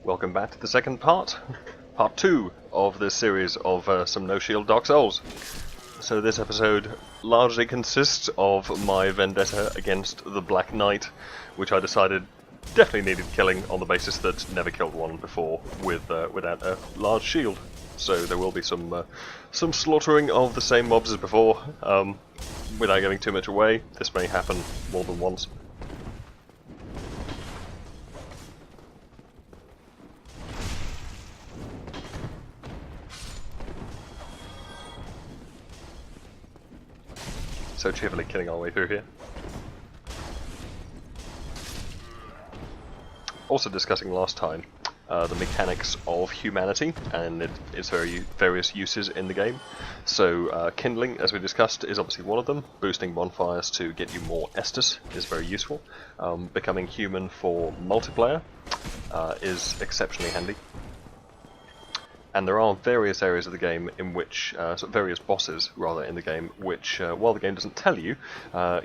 Welcome back to the second part, part 2 of this series of some no-shield Dark Souls. So this episode largely consists of my vendetta against the Black Knight, which I decided definitely needed killing on the basis that never killed one before without a large shield. So there will be some slaughtering of the same mobs as before. Without giving too much away, this may happen more than once. So cheerfully killing our way through here. Also discussing last time the mechanics of humanity and its various uses in the game. So kindling, as we discussed, is obviously one of them. Boosting bonfires to get you more Estus is very useful. Becoming human for multiplayer is exceptionally handy. And there are various areas of the game in which, various bosses rather in the game, which while the game doesn't tell you,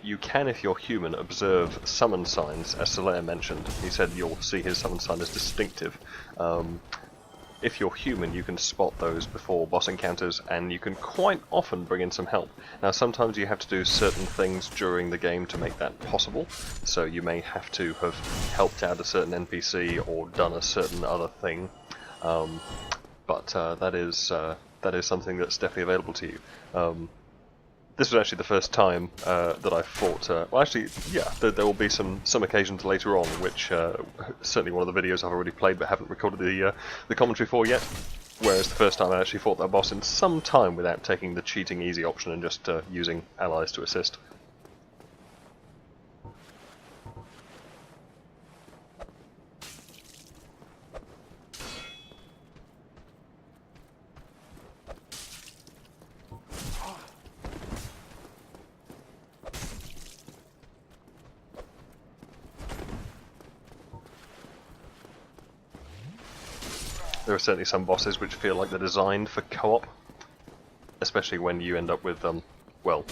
you can, if you're human, observe summon signs, as Solaire mentioned. He said you'll see his summon sign as distinctive. If you're human, you can spot those before boss encounters, and you can quite often bring in some help. Now sometimes you have to do certain things during the game to make that possible, so you may have to have helped out a certain NPC or done a certain other thing. But that is something that's definitely available to you. This was actually the first time that I fought. Well, actually, yeah, there will be some occasions later on, which certainly one of the videos I've already played but haven't recorded the commentary for yet. Whereas the first time I actually fought that boss in some time without taking the cheating easy option and just using allies to assist. There are certainly some bosses which feel like they're designed for co-op, especially when you end up with, well,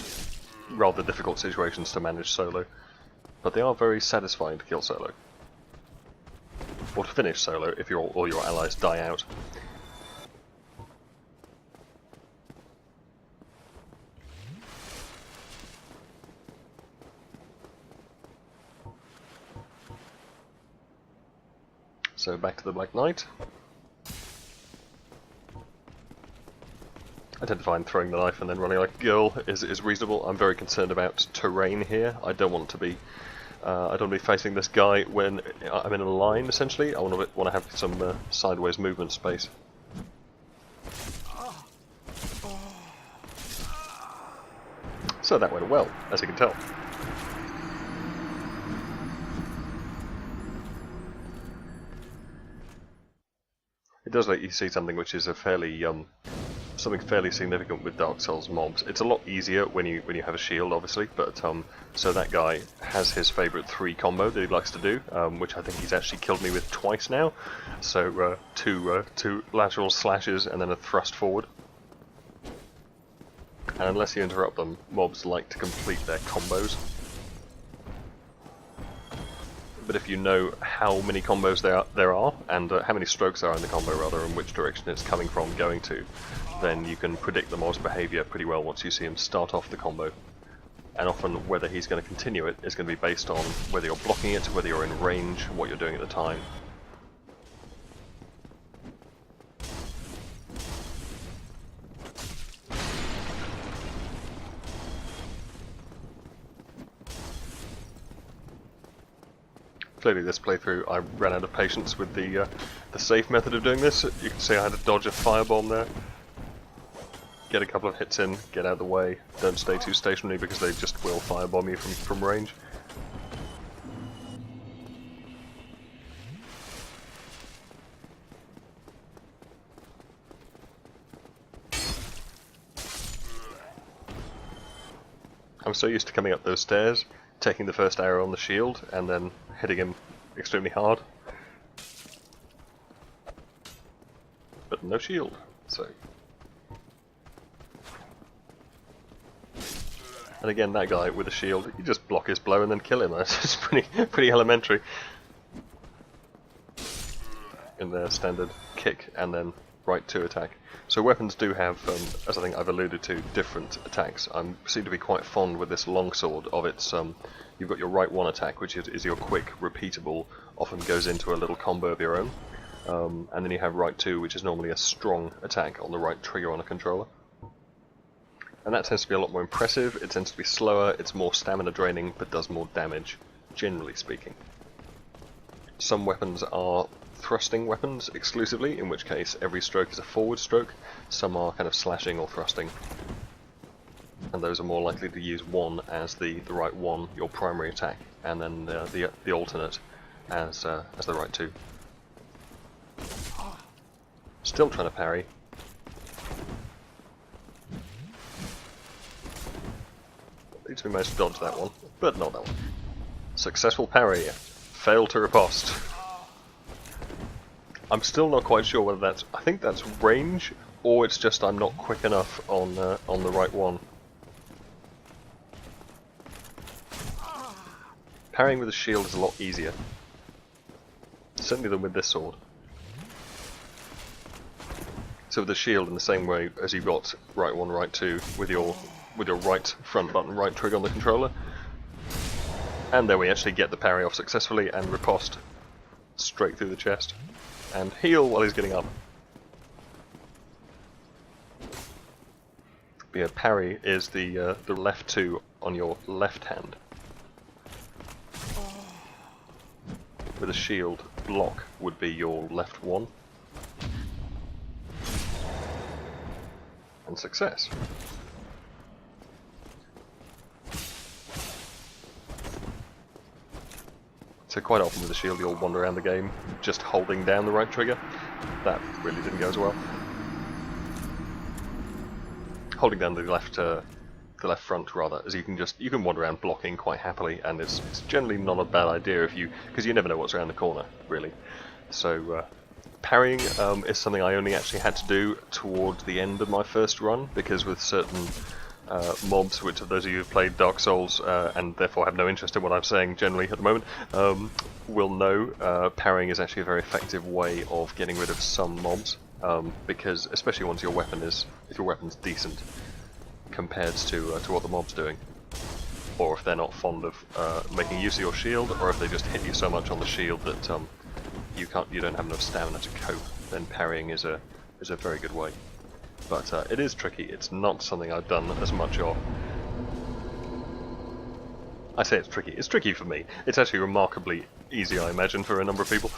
rather difficult situations to manage solo. But they are very satisfying to kill solo. Or to finish solo if all your allies die out. So back to the Black Knight. I tend to find throwing the knife and then running like a girl is reasonable. I'm very concerned about terrain here. I don't want to be facing this guy when I'm in a line. Essentially, I want to have some sideways movement space. So that went well, as you can tell. It does let you see something which is a something fairly significant with Dark Souls mobs. It's a lot easier when you have a shield, obviously, but so that guy has his favourite 3 combo that he likes to do, which I think he's actually killed me with twice now. So two lateral slashes and then a thrust forward. And unless you interrupt them, mobs like to complete their combos. But if you know how many combos there are and how many strokes there are in the combo rather, and which direction it's coming from going to, then you can predict the mob's behaviour pretty well once you see him start off the combo. And often whether he's going to continue it is going to be based on whether you're blocking it, whether you're in range, what you're doing at the time. Clearly this playthrough I ran out of patience with the safe method of doing this. You can see I had to dodge a firebomb there. Get a couple of hits in, get out of the way, don't stay too stationary because they just will firebomb you from range. I'm so used to coming up those stairs, taking the first arrow on the shield, and then hitting him extremely hard. But no shield, so... And again, that guy with a shield, you just block his blow and then kill him. That's pretty elementary. in their standard kick and then right 2 attack. So weapons do have, as I think I've alluded to, different attacks. I seem to be quite fond with this longsword of its, you've got your right 1 attack, which is your quick, repeatable, often goes into a little combo of your own. And then you have right 2, which is normally a strong attack on the right trigger on a controller. And that tends to be a lot more impressive, it tends to be slower, it's more stamina draining, but does more damage, generally speaking. Some weapons are thrusting weapons exclusively, in which case every stroke is a forward stroke. Some are kind of slashing or thrusting. And those are more likely to use 1 as the right 1, your primary attack, and then the alternate as the right 2. Still trying to parry. At least we managed to dodge that one, but not that one. Successful parry. Failed to riposte. I'm still not quite sure whether that's... I think that's range, or it's just I'm not quick enough on the right one. Parrying with a shield is a lot easier. Certainly than with this sword. So with the shield, in the same way as you've got right 1, right 2, with your right front button, right trigger on the controller. And there we actually get the parry off successfully and riposte straight through the chest. And heal while he's getting up. But yeah, parry is the left 2 on your left hand. With a shield, block would be your left 1. And success. So quite often with the shield you'll wander around the game just holding down the right trigger. That really didn't go as well. Holding down the left front rather, as you can wander around blocking quite happily, and it's generally not a bad idea because you never know what's around the corner really. So parrying is something I only actually had to do towards the end of my first run, because with certain mobs, which those of you who've played Dark Souls and therefore have no interest in what I'm saying generally at the moment, will know parrying is actually a very effective way of getting rid of some mobs, because especially once if your weapon's decent compared to what the mob's doing, or if they're not fond of making use of your shield, or if they just hit you so much on the shield that you don't have enough stamina to cope, then parrying is a very good way. But it is tricky. It's not something I've done as much of. I say it's tricky. It's tricky for me. It's actually remarkably easy, I imagine, for a number of people.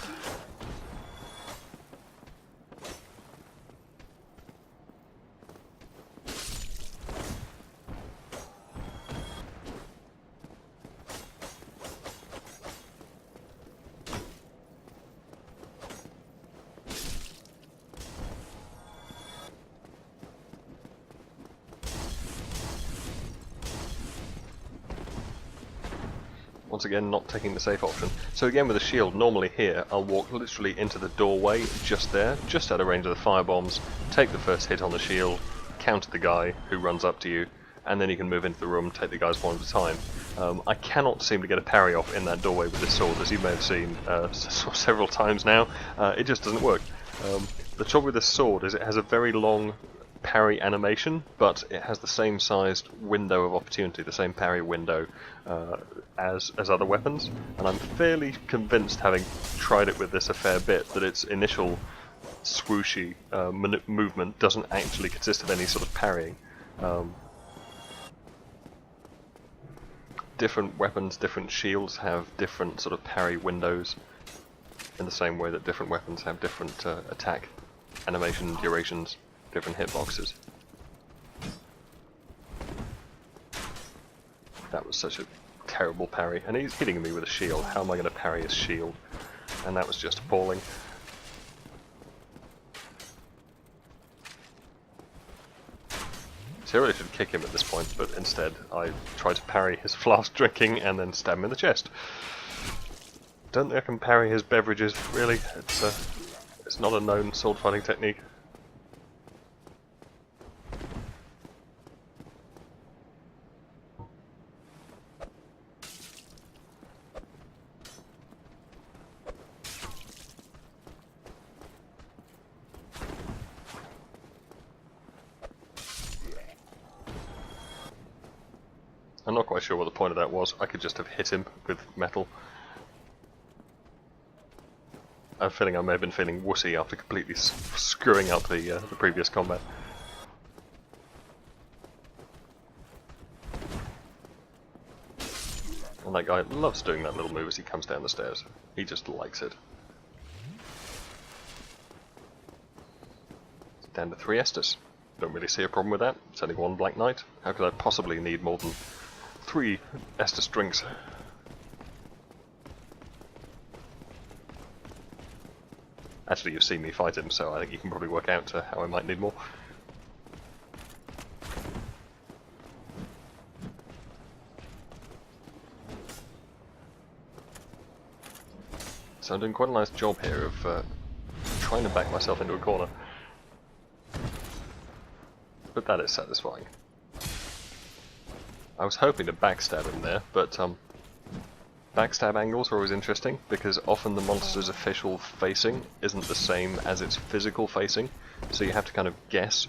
Once again, not taking the safe option. So again with a shield, normally here, I'll walk literally into the doorway, just there, just out of range of the firebombs, take the first hit on the shield, counter the guy who runs up to you, and then you can move into the room, take the guys one at a time. I cannot seem to get a parry off in that doorway with this sword, as you may have seen several times now. It just doesn't work. The trouble with this sword is it has a very long parry animation, but it has the same sized window of opportunity, the same parry window as other weapons, and I'm fairly convinced, having tried it with this a fair bit, that its initial swooshy movement doesn't actually consist of any sort of parrying. Different weapons, different shields have different sort of parry windows, in the same way that different weapons have different attack animation durations, different hitboxes. That was such a terrible parry, and he's hitting me with a shield. How am I going to parry his shield? And that was just appalling. So I really should kick him at this point, but instead I tried to parry his flask drinking and then stab him in the chest. Don't think I can parry his beverages, really. It's not a known sword fighting technique. I'm not quite sure what the point of that was. I could just have hit him with metal. I'm feeling I may have been feeling wussy after completely screwing up the previous combat. And that guy loves doing that little move as he comes down the stairs. He just likes it. Down to 3 Estus. Don't really see a problem with that. It's only 1 Black Knight. How could I possibly need more than 3 Estus drinks? Actually, you've seen me fight him, so I think you can probably work out how I might need more. So I'm doing quite a nice job here of trying to back myself into a corner. But that is satisfying. I was hoping to backstab him there, but backstab angles are always interesting, because often the monster's official facing isn't the same as its physical facing, so you have to kind of guess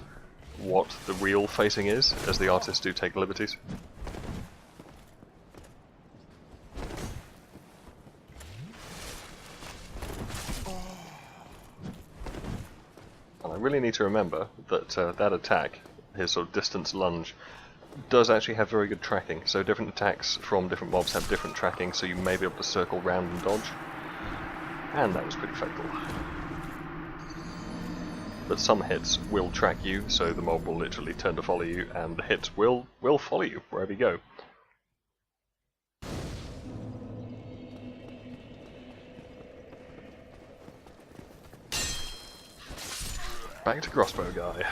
what the real facing is, as the artists do take liberties. And I really need to remember that that attack, his sort of distance lunge, does actually have very good tracking. So different attacks from different mobs have different tracking, so you may be able to circle round and dodge. And that was pretty fatal. But some hits will track you, so the mob will literally turn to follow you, and the hits will follow you wherever you go. Back to crossbow guy.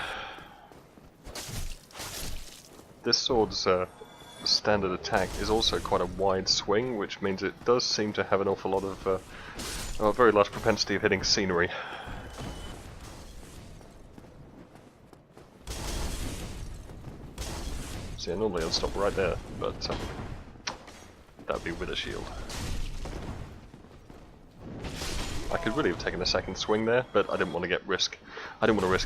This sword's standard attack is also quite a wide swing, which means it does seem to have an awful lot of a very large propensity of hitting scenery. So yeah, normally I'd stop right there, but that'd be with a shield. I could really have taken a second swing there, but I didn't want to risk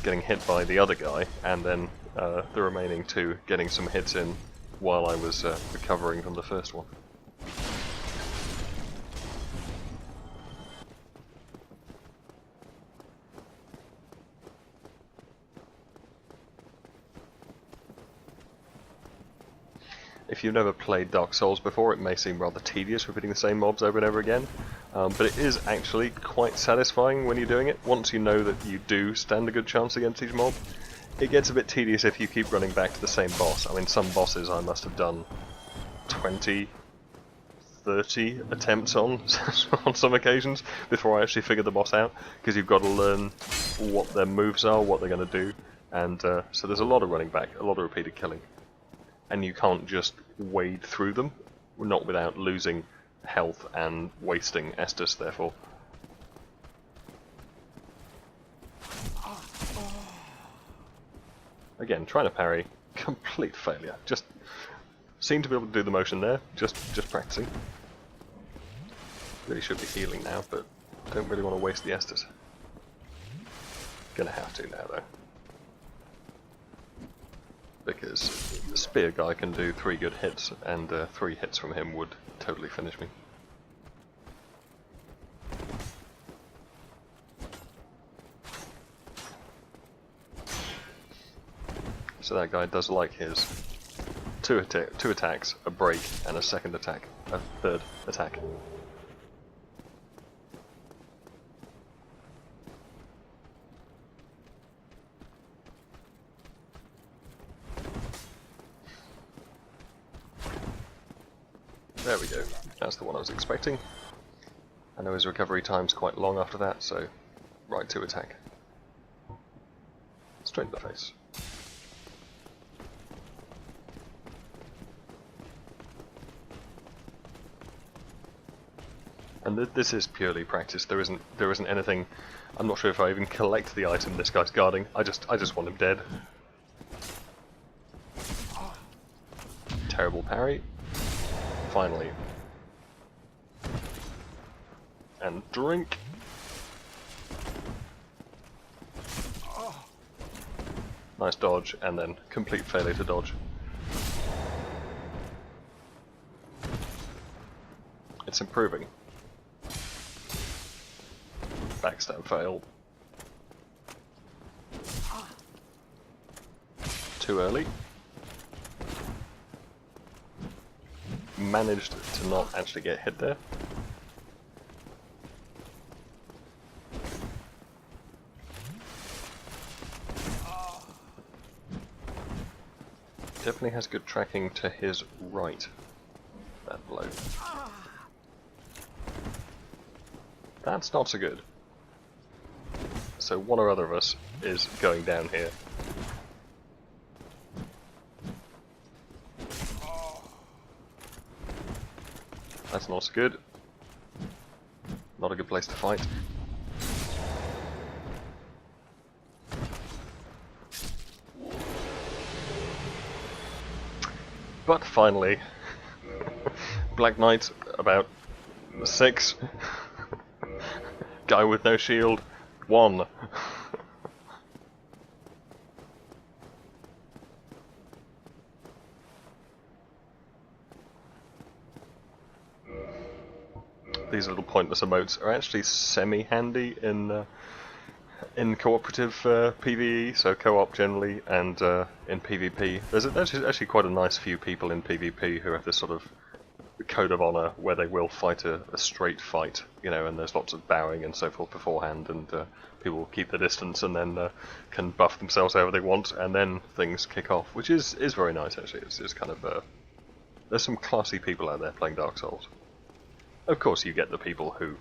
getting hit by the other guy, and then the remaining 2 getting some hits in while I was recovering from the first one. If you've never played Dark Souls before, it may seem rather tedious repeating the same mobs over and over again, but it is actually quite satisfying when you're doing it. Once you know that you do stand a good chance against each mob, it gets a bit tedious if you keep running back to the same boss. I mean, some bosses I must have done 20, 30 attempts on on some occasions before I actually figured the boss out, because you've got to learn what their moves are, what they're going to do, and so there's a lot of running back, a lot of repeated killing. And you can't just wade through them, not without losing health and wasting Estus, therefore. Again, trying to parry, complete failure. Just seem to be able to do the motion there, just practicing. Really should be healing now, but don't really want to waste the Estus. Gonna have to now, though. Because the spear guy can do 3 good hits, and 3 hits from him would totally finish me. So that guy does like his two attacks, a break, and a second attack, a third attack. There we go, that's the one I was expecting. I know his recovery time's quite long after that, so right to attack. Straight in the face. And this is purely practice. There isn't anything. I'm not sure if I even collect the item this guy's guarding. I just want him dead. Terrible parry. Finally. And drink. Nice dodge, and then complete failure to dodge. It's improving. Backstab fail. Too early. Managed to not actually get hit there. Definitely has good tracking to his right, that blow. That's not so good. So one or other of us is going down here. That's not so good. Not a good place to fight. But finally, Black Knight, about 6. Guy with no shield, 1. These little pointless emotes are actually semi-handy in cooperative PvE, so co-op generally, and in PvP. There's actually quite a nice few people in PvP who have this sort of code of honor where they will fight a straight fight, you know, and there's lots of bowing and so forth beforehand, and people keep the distance and then can buff themselves however they want, and then things kick off, which is very nice actually. It's kind of there's some classy people out there playing Dark Souls. Of course, you get the people who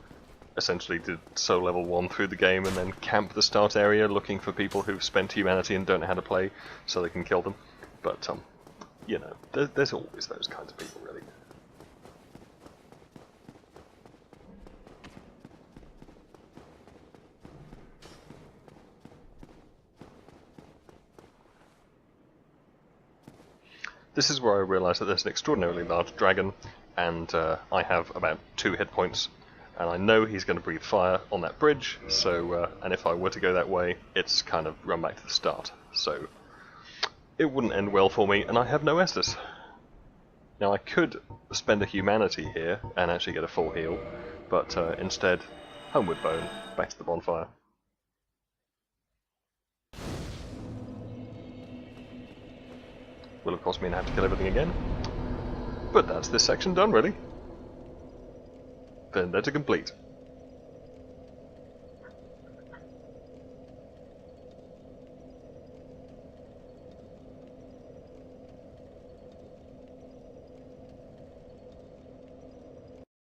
essentially did soul level 1 through the game and then camp the start area looking for people who've spent humanity and don't know how to play so they can kill them. But, you know, there's always those kinds of people, really. This is where I realise that there's an extraordinarily large dragon, and I have about 2 hit points. And I know he's going to breathe fire on that bridge, so, and if I were to go that way, it's kind of run back to the start. So, it wouldn't end well for me, and I have no Estus. Now I could spend a humanity here and actually get a full heal, but instead, homeward bone, back to the bonfire. Will of course mean I have to kill everything again. But that's this section done, really. Vendetta complete.